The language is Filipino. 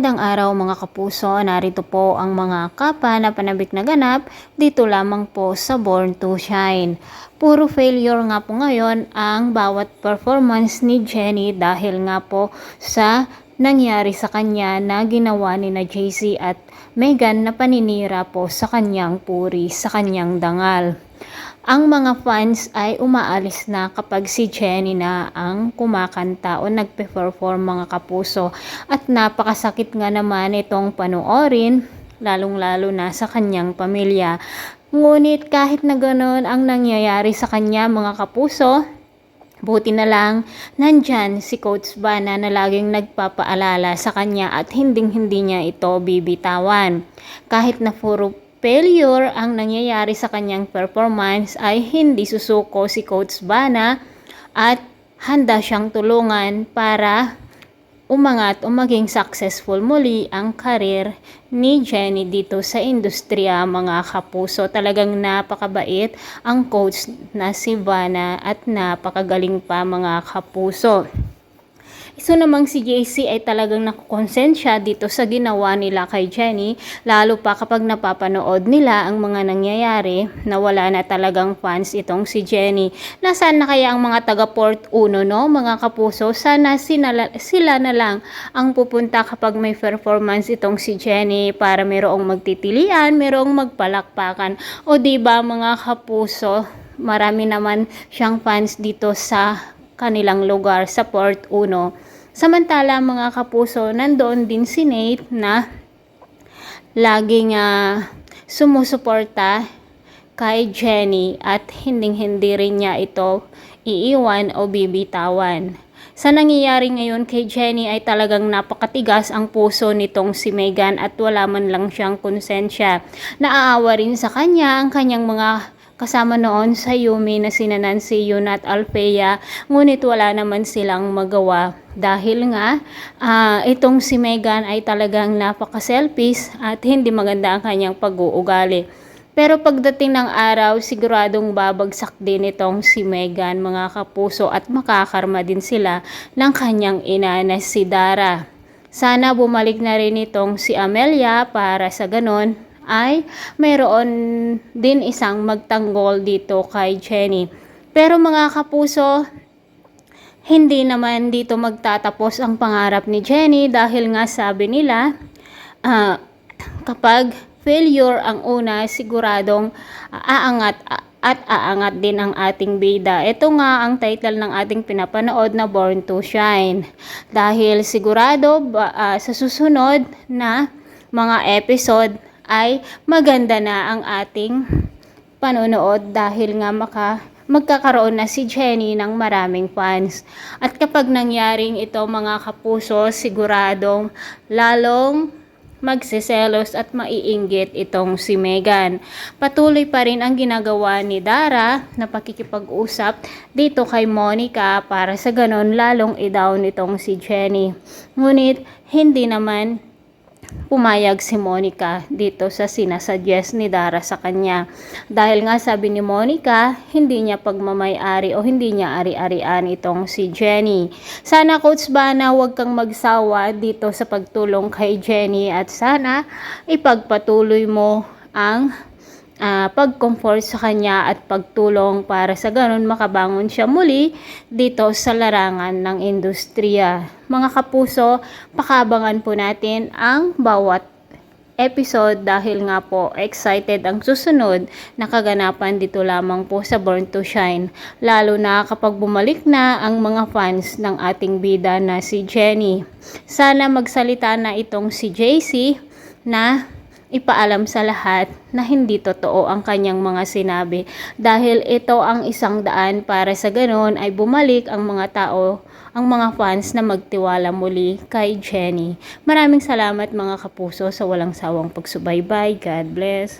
Magandang araw mga kapuso, narito po ang mga kapa na panabik na ganap dito lamang po sa Born to Shine. Puro failure nga po ngayon ang bawat performance ni Jennie dahil nga po sa nangyari sa kanya na ginawa ni na JC at Megan na paninira po sa kanyang puri, sa kanyang dangal. Ang mga fans ay umaalis na kapag si Jennie na ang kumakanta o nagpe-perform mga kapuso, at napakasakit nga naman itong panoorin lalong-lalo na sa kanyang pamilya. Ngunit kahit na ganoon ang nangyayari sa kanya mga kapuso, buti na lang nandyan si Coach Bana na laging nagpapaalala sa kanya at hindi niya ito bibitawan. Kahit na puro failure ang nangyayari sa kanyang performance ay hindi susuko si Coach Bana at handa siyang tulungan para umangat o maging successful muli ang karir ni Jennie dito sa industriya mga kapuso. Talagang napakabait ang coach na si Bana at napakagaling pa mga kapuso. So namang si JC ay talagang nakukonsensya dito sa ginawa nila kay Jennie, lalo pa kapag napapanood nila ang mga nangyayari na wala na talagang fans itong si Jennie. Nasaan na kaya ang mga taga Port Uno, no mga kapuso? Sana sila na lang ang pupunta kapag may performance itong si Jennie para mayroong magtitilian, mayroong magpalakpakan. O diba mga kapuso, marami naman siyang fans dito sa kanilang lugar sa Port Uno. Samantala mga kapuso, nandoon din si Nate na laging sumusuporta kay Jennie at hindi rin niya ito iiwan o bibitawan. Sa nangyayari ngayon kay Jennie ay talagang napakatigas ang puso nitong si Megan at wala man lang siyang konsensya. Naaawa rin sa kanya ang kanyang mga kasama noon sa Yumi na sina Nancy Yun at Alfea, ngunit wala naman silang magawa dahil nga itong si Megan ay talagang napaka-selfish at hindi maganda ang kanyang pag-uugali. Pero pagdating ng araw, siguradong babagsak din itong si Megan mga kapuso at makakarma din sila ng kanyang ina na si Dara. Sana bumalik na rin itong si Amelia para sa ganon ay mayroon din isang magtanggol dito kay Jennie. Pero mga kapuso, hindi naman dito magtatapos ang pangarap ni Jennie dahil nga sabi nila kapag failure ang una, siguradong aangat din ang ating bida. Ito nga ang title ng ating pinapanood na Born to Shine. Dahil sigurado sa susunod na mga episode ay maganda na ang ating panonood dahil nga magkakaroon na si Jennie ng maraming fans. At kapag nangyaring ito mga kapuso, siguradong lalong magsiselos at maiinggit itong si Megan. Patuloy pa rin ang ginagawa ni Dara na pakikipag-usap dito kay Monica para sa ganon lalong i-down itong si Jennie. Ngunit hindi naman pumayag si Monica dito sa sinasuggest ni Dara sa kanya. Dahil nga sabi ni Monica, hindi niya pagmamay-ari o hindi niya ari-arian itong si Jennie. Sana Coach Bana huwag kang magsawa dito sa pagtulong kay Jennie at sana ipagpatuloy mo ang pag-comfort sa kanya at pagtulong para sa ganun makabangon siya muli dito sa larangan ng industriya. Mga kapuso, pakabangan po natin ang bawat episode dahil nga po excited ang susunod na kaganapan dito lamang po sa Born to Shine, lalo na kapag bumalik na ang mga fans ng ating bida na si Jennie. Sana magsalita na itong si JC na ipaalam sa lahat na hindi totoo ang kanyang mga sinabi dahil ito ang isang daan para sa ganon ay bumalik ang mga tao, ang mga fans na magtiwala muli kay Jennie. Maraming salamat mga kapuso sa walang sawang pagsubaybay. God bless.